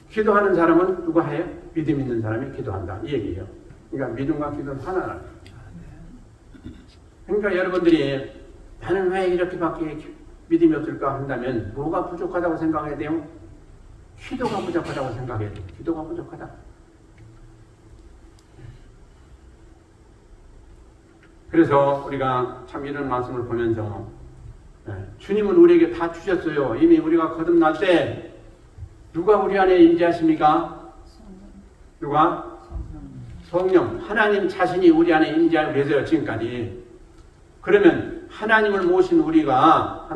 기도하는 사람은 누가 해요? 믿음 있는 사람이 기도한다. 이 얘기예요. 그러니까 믿음과 기도는 하나라. 그러니까 여러분들이 나는 왜 이렇게밖에 믿음이 없을까 한다면 뭐가 부족하다고 생각해야 돼요? 기도가 부족하다고 생각해야 돼요. 기도가 부족하다. 그래서 우리가 참 이런 말씀을 보면서 주님은 우리에게 다 주셨어요. 이미 우리가 거듭날 때 누가 우리 안에 임재하십니까? 누가? 성령. 하나님 자신이 우리 안에 임재하고 계세요. 지금까지. 그러면 하나님을 모신 우리가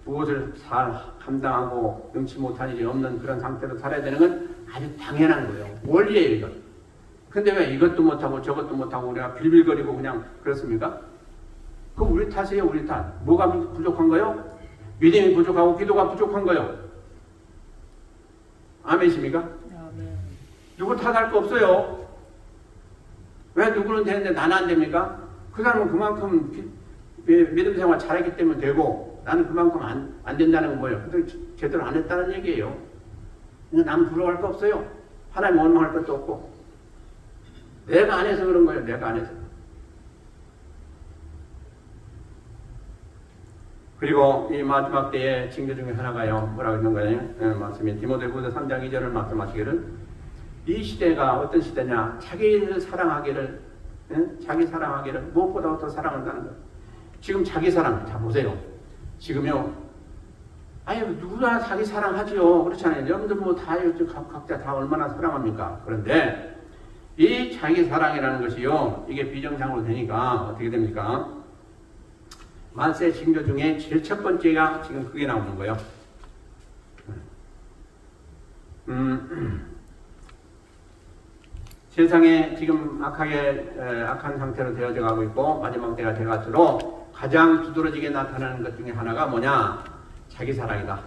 무엇을 잘 감당하고 능치 못한 일이 없는 그런 상태로 살아야 되는 건 아주 당연한 거예요. 원리예요, 이건. 근데 왜 이것도 못하고 저것도 못하고 우리가 빌빌거리고 그냥 그렇습니까? 그거 우리 탓이에요, 우리 탓. 뭐가 부족한 거요? 믿음이 부족하고 기도가 부족한 거요. 아멘이십니까? 아멘. 누구 탓할 거 없어요. 왜 누구는 되는데 나는 안 됩니까? 그 사람은 그만큼 믿음 생활 잘했기 때문에 되고 나는 그만큼 안 된다는 건 뭐예요? 근데 제대로 안 했다는 얘기예요. 남 부러워할 거 없어요. 하나님 원망할 것도 없고. 내가 안 해서 그런 거예요. 내가 안 해서. 그리고 이 마지막 때의 징조 중에 하나가요. 뭐라고 했는 거예요? 말씀이 디모데후서 3장 2절을 말씀하시기를 이 시대가 어떤 시대냐? 자기를 사랑하기를 자기 사랑하기를 무엇보다 더 사랑한다는 거예요. 지금 자기 사랑, 자 보세요. 지금요. 아니 누구나 자기 사랑하지요. 그렇잖아요. 여러분들 뭐 다 각자 다 얼마나 사랑합니까? 그런데 이 자기 사랑이라는 것이요. 이게 비정상으로 되니까 어떻게 됩니까? 만세 징조 중에 제일 첫 번째가 지금 그게 나오는 거예요. 세상에 지금 악한 상태로 되어져 가고 있고 마지막 때가 돼갈수록 가장 두드러지게 나타나는 것 중에 하나가 뭐냐? 자기 사랑이다.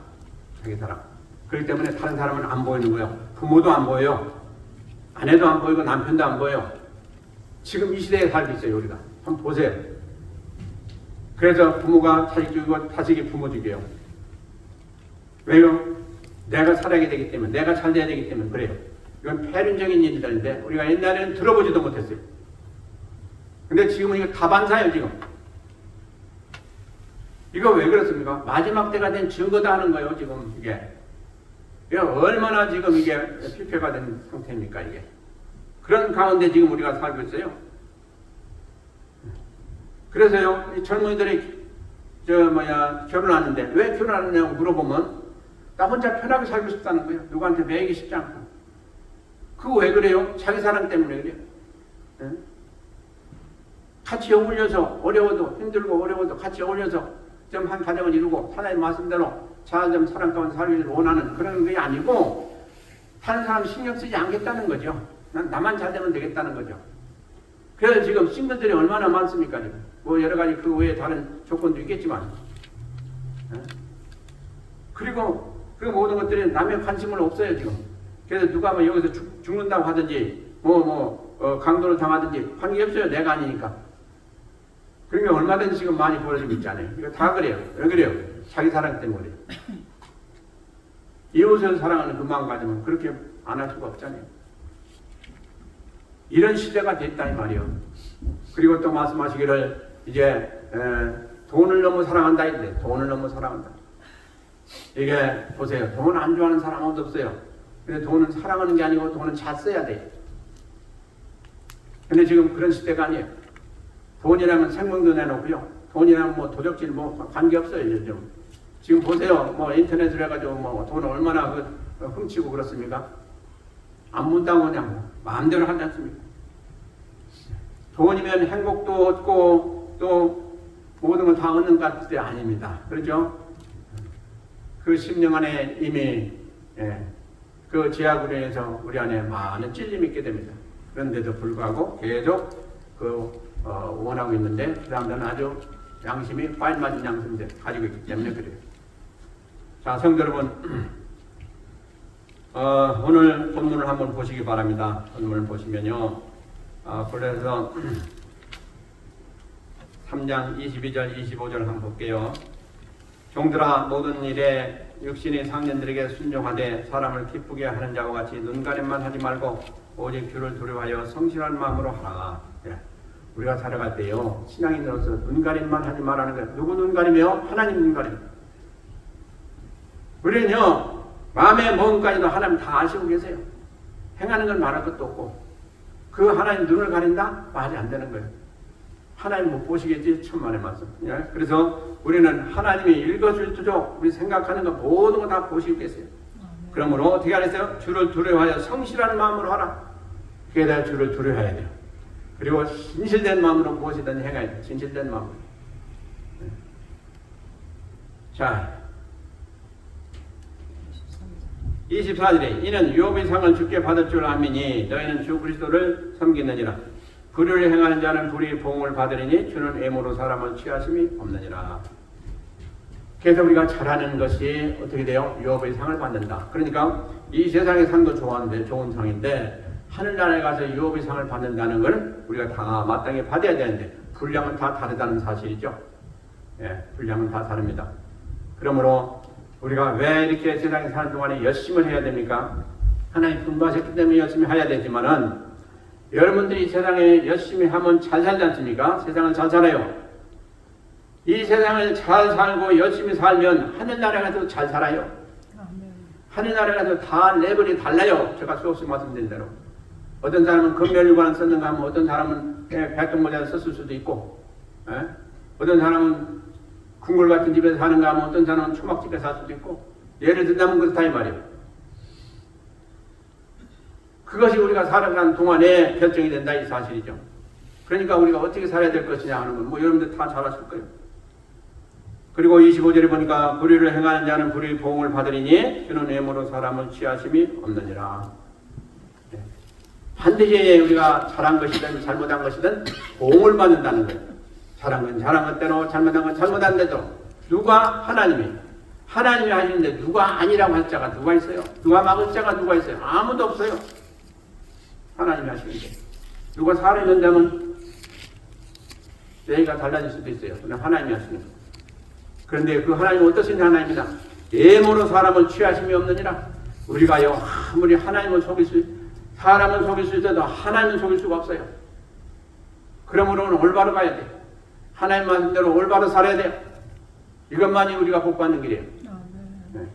자기 사랑. 그렇기 때문에 다른 사람은 안 보이는 거예요. 부모도 안 보여요. 아내도 안 보이고 남편도 안 보여요. 지금 이 시대에 살고 있어요. 우리가. 한번 보세요. 그래서 부모가 자식 죽이고 자식이 부모 죽여요. 왜요? 내가 살아야 되기 때문에, 내가 잘 돼야 되기 때문에 그래요. 이건 폐륜적인 일들인데 우리가 옛날에는 들어보지도 못했어요. 근데 지금은 이거 다반사예요. 지금. 이거 왜 그렇습니까? 마지막 때가 된 증거다 하는 거예요. 지금 이게. 얼마나 지금 이게 필패가 된 상태입니까? 이게. 그런 가운데 지금 우리가 살고 있어요. 그래서요, 이 젊은이들이 결혼하는데 왜 결혼하느냐고 물어보면 나 혼자 편하게 살고 싶다는 거예요. 누구한테 매이기 쉽지 않고. 그거 왜 그래요? 자기 사랑 때문에 그래요. 네? 같이 어울려서 어려워도 힘들고 어려워도 같이 어울려서 좀 한 가정을 이루고 하나님 말씀대로 잘 좀 사랑 가운데 살기를 원하는 그런 게 아니고 다른 사람 신경 쓰지 않겠다는 거죠. 나만 잘 되면 되겠다는 거죠. 그래서 지금 싱글들이 얼마나 많습니까? 지금. 뭐 여러 가지 그 외에 다른 조건도 있겠지만, 그리고 그 모든 것들이 남의 관심은 없어요 지금. 그래서 누가 뭐 여기서 죽는다고 하든지 강도를 당하든지 관계없어요. 내가 아니니까. 그러니까 얼마든지 지금 많이 벌어지고 있잖아요. 이거 다 그래요. 왜 그래요? 자기 사랑 때문에. 이웃을 사랑하는 그 마음 가지면 그렇게 안 할 수가 없잖아요. 이런 시대가 됐다 이 말이에요. 그리고 또 말씀하시기를 이제 돈을 너무 사랑한다 이래. 돈을 너무 사랑한다. 이게 보세요. 돈 안 좋아하는 사람 아무도 없어요. 근데 돈은 사랑하는 게 아니고 돈은 잘 써야 돼요. 근데 지금 그런 시대가 아니에요. 돈이라면 생명도 내놓고요. 돈이라면 뭐 도적질 뭐 관계없어요. 요즘. 지금 보세요. 뭐 인터넷으로 해가지고 뭐 돈을 얼마나 훔치고 그렇습니까? 안 문다고 그냥 마음대로 하지 않습니까? 돈이면 행복도 얻고 또 모든 걸 다 얻는 것 같은 데 아닙니다. 그렇죠? 그 심령 안에 이미 그 제약으로 인해서 우리 안에 많은 찔림이 있게 됩니다. 그런데도 불구하고 계속 원하고 있는데 그 사람들은 아주 양심이 파일 맞은 양심을 가지고 있기 때문에 그래요. 자, 성도 여러분, 오늘 본문을 한번 보시기 바랍니다. 본문을 보시면요, 그래서 3장 22절 25절 한번 볼게요. 종들아, 모든 일에 육신의 상년들에게 순종하되 사람을 기쁘게 하는 자와 같이 눈가림만 하지 말고 오직 주를 두려워하여 성실한 마음으로 하라. 우리가 살아갈 때요, 신앙인으로서 눈가림만 하지 말라는 거예요. 누구 눈가림이요? 하나님 눈가림. 우리는요, 마음의 마음까지도 하나님 다 아시고 계세요. 행하는 건 말할 것도 없고, 그 하나님 눈을 가린다? 말이 안 되는 거예요. 하나님 못 보시겠지? 천만의 말씀. 그래서 우리는 하나님이 일거수일투족 우리 생각하는 거 모든 거 다 보시고 계세요. 그러므로 어떻게 하랬어요? 주를 두려워하여 성실한 마음으로 하라. 그게 다 주를 두려워해야 돼요. 그리고 진실된 마음으로 무엇이든 행해야 돼요. 진실된 마음으로. 자, 24절에 이는 유업의 상을 주께 받을 줄 아미니 너희는 주 그리스도를 섬기느니라. 불의를 행하는 자는 불의의 보응을 받으리니 주는 애모로 사람을 취하심이 없느니라. 그래서 우리가 잘하는 것이 어떻게 돼요? 유업의 상을 받는다. 그러니까 이 세상의 상도 좋아하는데 좋은 상인데 하늘나라에 가서 유업의 상을 받는다는 걸 우리가 다 마땅히 받아야 되는데 분량은 다 다르다는 사실이죠. 분량은 다 다릅니다. 그러므로 우리가 왜 이렇게 세상에 사는 동안에 열심을 해야 됩니까? 하나님 분부하셨기 때문에 열심히 해야 되지만은 여러분들이 세상에 열심히 하면 잘 살지 않습니까? 세상은 잘 살아요. 이 세상을 잘 살고 열심히 살면 하늘나라에 가서 잘 살아요. 하늘나라에 가서 다 레벨이 달라요. 제가 수없이 말씀드린 대로. 어떤 사람은 금멸류관을 썼는가 하면 어떤 사람은 백동모자를 썼을 수도 있고, 어떤 사람은 궁궐 같은 집에서 사는가 하면 어떤 사람은 초막집에 살 수도 있고, 예를 든다면 그렇다 이 말이에요. 그것이 우리가 살아가는 동안에 결정이 된다 이 사실이죠. 그러니까 우리가 어떻게 살아야 될 것이냐 하는 건 뭐 여러분들 다 잘 아실 거예요. 그리고 25절에 보니까 불의를 행하는 자는 불의의 보응을 받으리니 주는 애모로 사람을 취하심이 없느니라. 반드시 우리가 잘한 것이든 잘못한 것이든 보응을 받는다는 거예요. 잘한 건 잘한 것대로 잘못한 건 잘못한 대로. 누가? 하나님이 하시는데 누가 아니라고 할 자가 누가 있어요? 누가 막을 자가 누가 있어요? 아무도 없어요. 하나님이 하시는데 누가 사람이 된다면 얘기가 달라질 수도 있어요. 그러나 하나님이 하시는 거예요. 그런데 그 하나님은 어떠신 하나님이다? 애모로 사람을 취하심이 없느니라. 우리가요 아무리 하나님을 사람은 속일 수 있어도 하나님은 속일 수가 없어요. 그러므로는 올바로 가야 돼요. 하나님 말씀대로 올바로 살아야 돼요. 이것만이 우리가 복받는 길이에요. 네.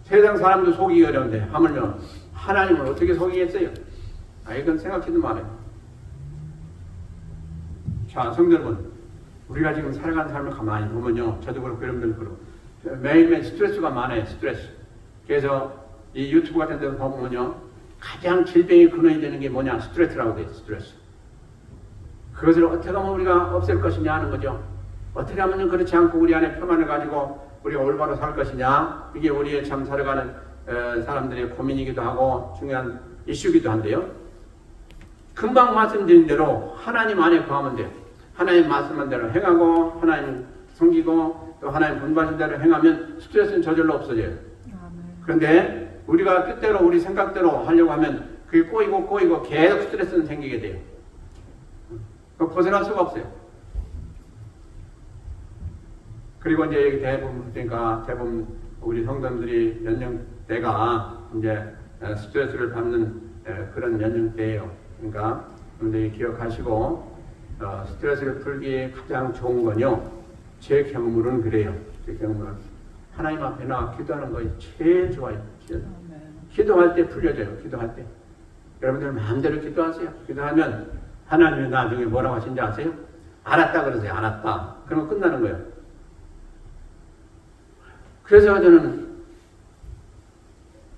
세상 사람도 속이기 어려운데 하물며 하나님을 어떻게 속이겠어요? 이건 생각지도 말아요. 자, 성도 여러분, 우리가 지금 살아가는 삶을 가만히 보면요, 저도 그렇고 여러분들도 그렇고 매일매일 스트레스가 많아요. 스트레스. 그래서 이 유튜브 같은 데서 보면요, 가장 질병의 근원이 되는 게 뭐냐? 스트레스라고 돼요. 스트레스. 그것을 어떻게 하면 우리가 없앨 것이냐 하는 거죠. 어떻게 하면 그렇지 않고 우리 안에 평안을 가지고 우리가 올바로 살 것이냐. 이게 우리의 참 살아가는 사람들의 고민이기도 하고 중요한 이슈이기도 한데요. 금방 말씀드린 대로 하나님 안에 거하면 돼요. 하나님 말씀한 대로 행하고 하나님 섬기고 또 하나님 분부하신 대로 행하면 스트레스는 저절로 없어져요. 아멘. 그런데 우리가 뜻대로 우리 생각대로 하려고 하면 그게 꼬이고 계속 스트레스는 생기게 돼요. 벗어날 수가 없어요. 그리고 이제 대부분 우리 성도들이 연령대가 이제 스트레스를 받는 그런 연령대예요. 그러니까 여러분들이 기억하시고 스트레스를 풀기에 가장 좋은 건요. 제 경험으로는 그래요. 제 경험으로는 하나님 앞에 나와 기도하는 것이 제일 좋아요. 아멘. 기도할 때 풀려져요. 기도할 때. 여러분들 마음대로 기도하세요. 기도하면 하나님이 나중에 뭐라고 하신지 아세요? 알았다 그러세요. 알았다. 그러면 끝나는 거예요. 그래서 저는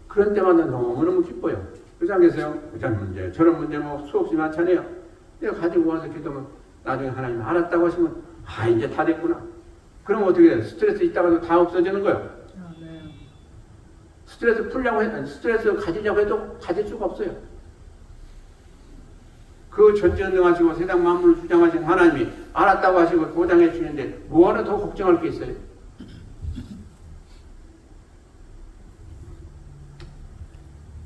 그런 때마다 너무너무 기뻐요. 그렇지 않겠어요? 저런 문제 뭐 수없이 많잖아요. 내가 가지고 와서 기도하면 나중에 하나님 알았다고 하시면 이제 다 됐구나. 그럼 어떻게 돼요? 스트레스 있다가도 다 없어지는 거예요. 아멘. 스트레스 풀려고 스트레스 가지려고 해도 가질 수가 없어요. 그 전지전능하시고 세상 만물을 주장하신 하나님이 알았다고 하시고 보장해 주시는데 뭐하나 더 걱정할 게 있어요?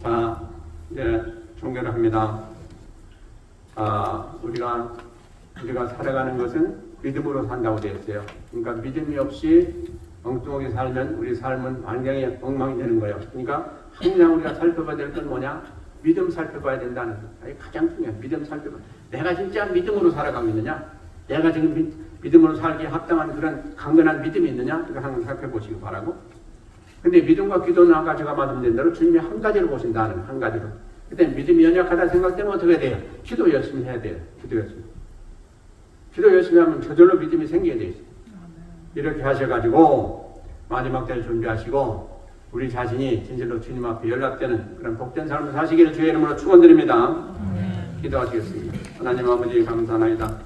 자, 이제 종결을 합니다. 우리가 살아가는 것은 믿음으로 산다고 되어 있어요. 그러니까 믿음이 없이 엉뚱하게 살면 우리 삶은 완전히 엉망이 되는 거예요. 그러니까 항상 우리가 살펴봐야 될 건 뭐냐? 믿음 살펴봐야 된다는 거. 이게 가장 중요해요. 믿음 살펴봐. 내가 진짜 믿음으로 살아가고 있느냐? 내가 지금 믿음으로 살기에 합당한 그런 강건한 믿음이 있느냐? 이거 항상 살펴보시기 바라고. 근데 믿음과 기도는 아까 제가 말씀드린 대로 주님이 한 가지로 보신다는 거예요. 한 가지로. 그때 믿음이 연약하다 생각되면 어떻게 돼요? 기도 열심히 해야 돼요. 기도 열심히. 기도 열심히 하면 저절로 믿음이 생기게 돼요. 이렇게 하셔가지고 마지막 때를 준비하시고 우리 자신이 진실로 주님 앞에 연락되는 그런 복된 삶을 사시기를 주의 이름으로 축원드립니다. 기도하시겠습니다. 하나님 아버지 감사합니다.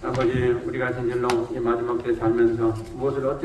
아버지 우리가 진실로 이 마지막 때 살면서 무엇을 어떻게